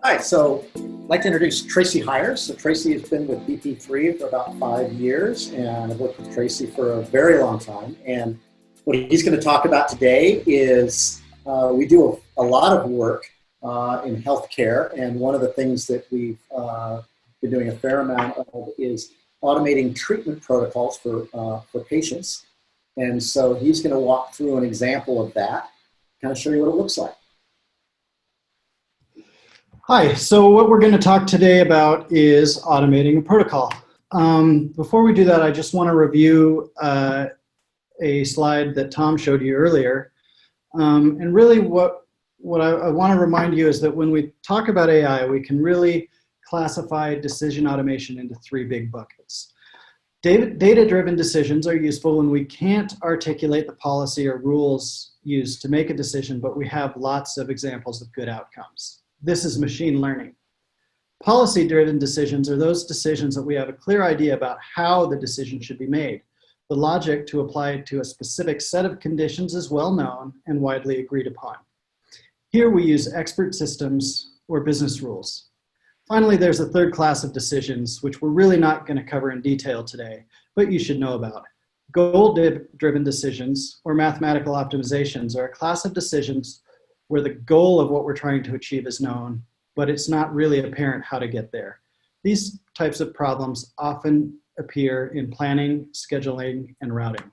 Hi, so I'd like to introduce Tracy Hires. So Tracy has been with BP3 for about 5 years, and I've worked with Tracy for a very long time. And what he's going to talk about today is we do a lot of work in healthcare, and one of the things that we've been doing a fair amount of is automating treatment protocols for patients. And so he's going to walk through an example of that, kind of show you what it looks like. Hi, so what we're going to talk today about is automating a protocol. Before we do that, I just want to review a slide that Tom showed you earlier. And really what I want to remind you is that when we talk about AI, we can really classify decision automation into three big buckets. Data-driven decisions are useful when we can't articulate the policy or rules used to make a decision, but we have lots of examples of good outcomes. This is machine learning. Policy-driven decisions are those decisions that we have a clear idea about how the decision should be made. The logic to apply it to a specific set of conditions is well known and widely agreed upon. Here we use expert systems or business rules. Finally, there's a third class of decisions, which we're really not going to cover in detail today, but you should know about. Goal-driven decisions or mathematical optimizations are a class of decisions where the goal of what we're trying to achieve is known, but it's not really apparent how to get there. These types of problems often appear in planning, scheduling, and routing.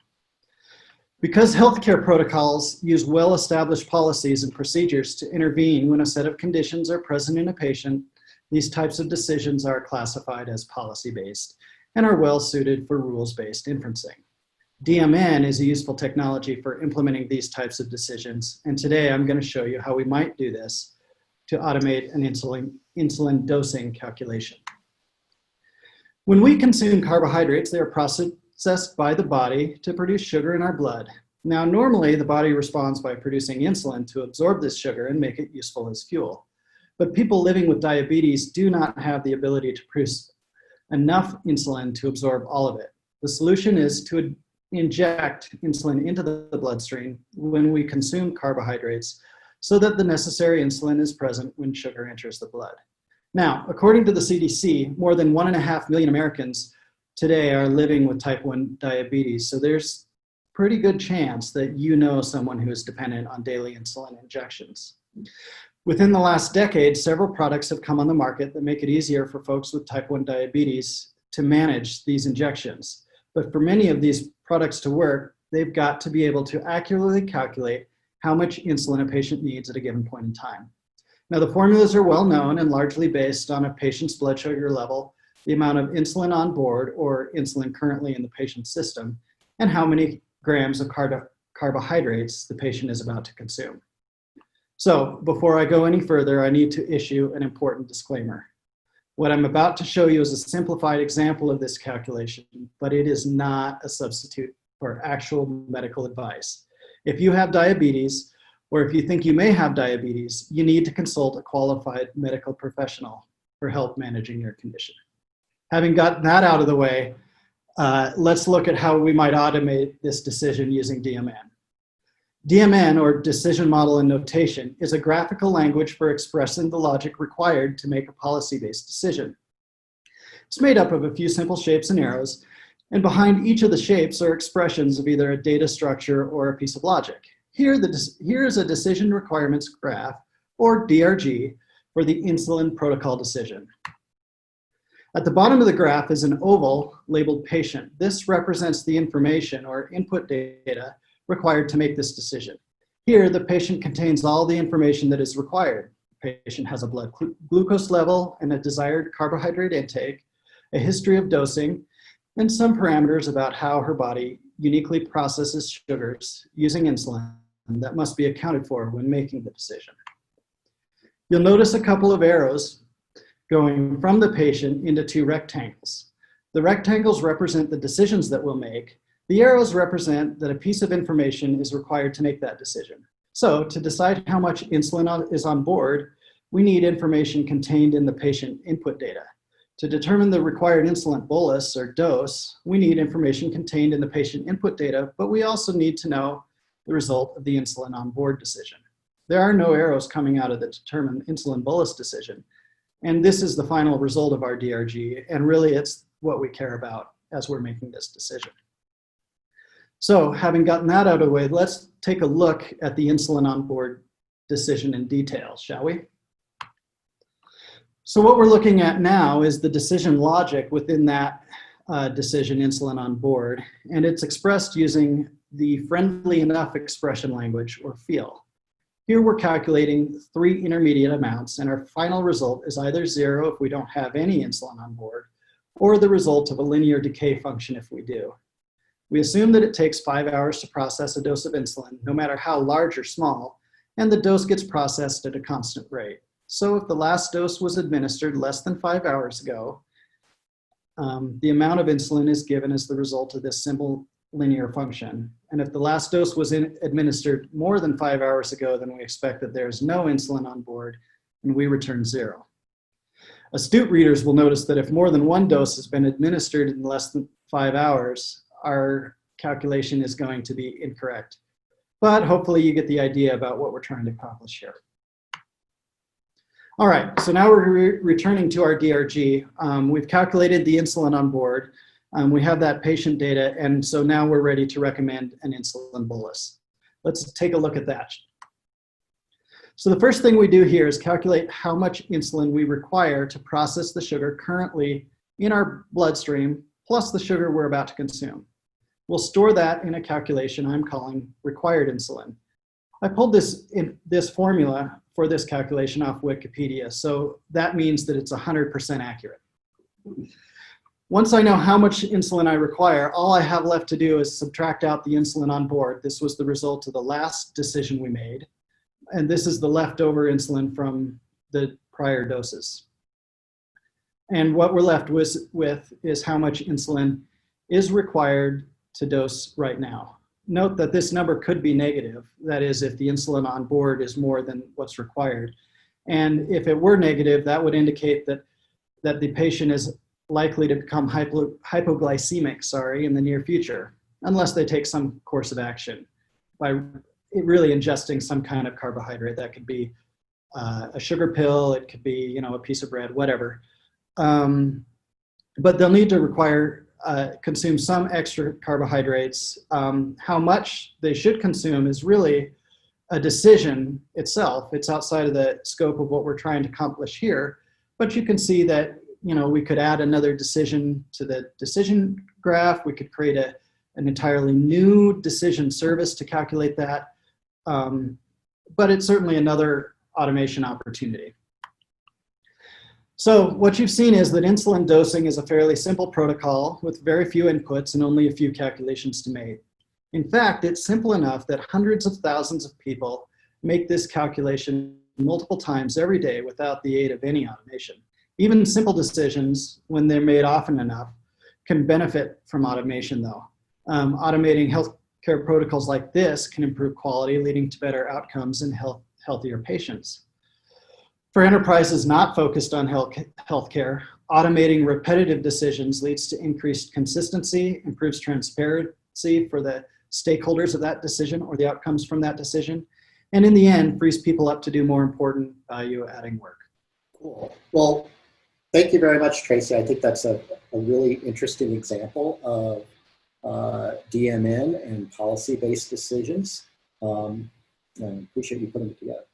Because healthcare protocols use well-established policies and procedures to intervene when a set of conditions are present in a patient, these types of decisions are classified as policy-based and are well suited for rules-based inferencing. DMN is a useful technology for implementing these types of decisions, and today I'm going to show you how we might do this to automate an insulin dosing calculation. When we consume carbohydrates, they are processed by the body to produce sugar in our blood. Now, normally the body responds by producing insulin to absorb this sugar and make it useful as fuel. But people living with diabetes do not have the ability to produce enough insulin to absorb all of it. The solution is to inject insulin into the bloodstream when we consume carbohydrates so that the necessary insulin is present when sugar enters the blood. Now, according to the CDC, more than 1.5 million Americans today are living with type 1 diabetes, so there's pretty good chance that you know someone who is dependent on daily insulin injections. Within the last decade, several products have come on the market that make it easier for folks with type 1 diabetes to manage these injections. But for many of these products to work, they've got to be able to accurately calculate how much insulin a patient needs at a given point in time. Now, the formulas are well known and largely based on a patient's blood sugar level, the amount of insulin on board or insulin currently in the patient's system, and how many grams of carbohydrates the patient is about to consume. So before I go any further, I need to issue an important disclaimer. What I'm about to show you is a simplified example of this calculation, but it is not a substitute for actual medical advice. If you have diabetes, or if you think you may have diabetes, you need to consult a qualified medical professional for help managing your condition. Having gotten that out of the way, let's look at how we might automate this decision using DMN. DMN, or Decision Model and Notation, is a graphical language for expressing the logic required to make a policy-based decision. It's made up of a few simple shapes and arrows, and behind each of the shapes are expressions of either a data structure or a piece of logic. Here is a decision requirements graph, or DRG, for the insulin protocol decision. At the bottom of the graph is an oval labeled patient. This represents the information or input data required to make this decision. Here, the patient contains all the information that is required. The patient has a blood glucose level and a desired carbohydrate intake, a history of dosing, and some parameters about how her body uniquely processes sugars using insulin that must be accounted for when making the decision. You'll notice a couple of arrows going from the patient into two rectangles. The rectangles represent the decisions that we'll make. The arrows represent that a piece of information is required to make that decision. So to decide how much insulin is on board, we need information contained in the patient input data. To determine the required insulin bolus or dose, we need information contained in the patient input data, but we also need to know the result of the insulin on board decision. There are no arrows coming out of the determine insulin bolus decision. And this is the final result of our DRG, and really it's what we care about as we're making this decision. So having gotten that out of the way, let's take a look at the insulin on board decision in detail, shall we? So what we're looking at now is the decision logic within that decision, insulin on board, and it's expressed using the friendly enough expression language, or FEEL. Here we're calculating 3 intermediate amounts, and our final result is either 0 if we don't have any insulin on board, or the result of a linear decay function if we do. We assume that it takes 5 hours to process a dose of insulin, no matter how large or small, and the dose gets processed at a constant rate. So if the last dose was administered less than 5 hours ago, the amount of insulin is given as the result of this simple linear function. And if the last dose was administered more than 5 hours ago, then we expect that there's no insulin on board, and we return 0. Astute readers will notice that if more than one dose has been administered in less than 5 hours, our calculation is going to be incorrect. But hopefully you get the idea about what we're trying to accomplish here. All right, so now we're returning to our DRG. We've calculated the insulin on board. We have that patient data, and so now we're ready to recommend an insulin bolus. Let's take a look at that. So the first thing we do here is calculate how much insulin we require to process the sugar currently in our bloodstream, plus the sugar we're about to consume. We'll store that in a calculation I'm calling required insulin. I pulled this formula for this calculation off Wikipedia, so that means that it's 100% accurate. Once I know how much insulin I require, all I have left to do is subtract out the insulin on board. This was the result of the last decision we made, and this is the leftover insulin from the prior doses. And what we're left with is how much insulin is required to dose right now. Note that this number could be negative, that is, if the insulin on board is more than what's required. And if it were negative, that would indicate that the patient is likely to become hypoglycemic, in the near future, unless they take some course of action by really ingesting some kind of carbohydrate. That could be a sugar pill, it could be a piece of bread, whatever. But they'll need to consume some extra carbohydrates. How much they should consume is really a decision itself. It's outside of the scope of what we're trying to accomplish here, but you can see that we could add another decision to the decision graph. We could create an entirely new decision service to calculate that, but it's certainly another automation opportunity. So what you've seen is that insulin dosing is a fairly simple protocol with very few inputs and only a few calculations to make. In fact, it's simple enough that hundreds of thousands of people make this calculation multiple times every day without the aid of any automation. Even simple decisions, when they're made often enough, can benefit from automation though. Automating healthcare protocols like this can improve quality, leading to better outcomes and healthier patients. For enterprises not focused on healthcare, automating repetitive decisions leads to increased consistency, improves transparency for the stakeholders of that decision or the outcomes from that decision, and in the end, frees people up to do more important value-adding work. Cool. Well, thank you very much, Tracy. I think that's a really interesting example of DMN and policy-based decisions. And appreciate you putting it together.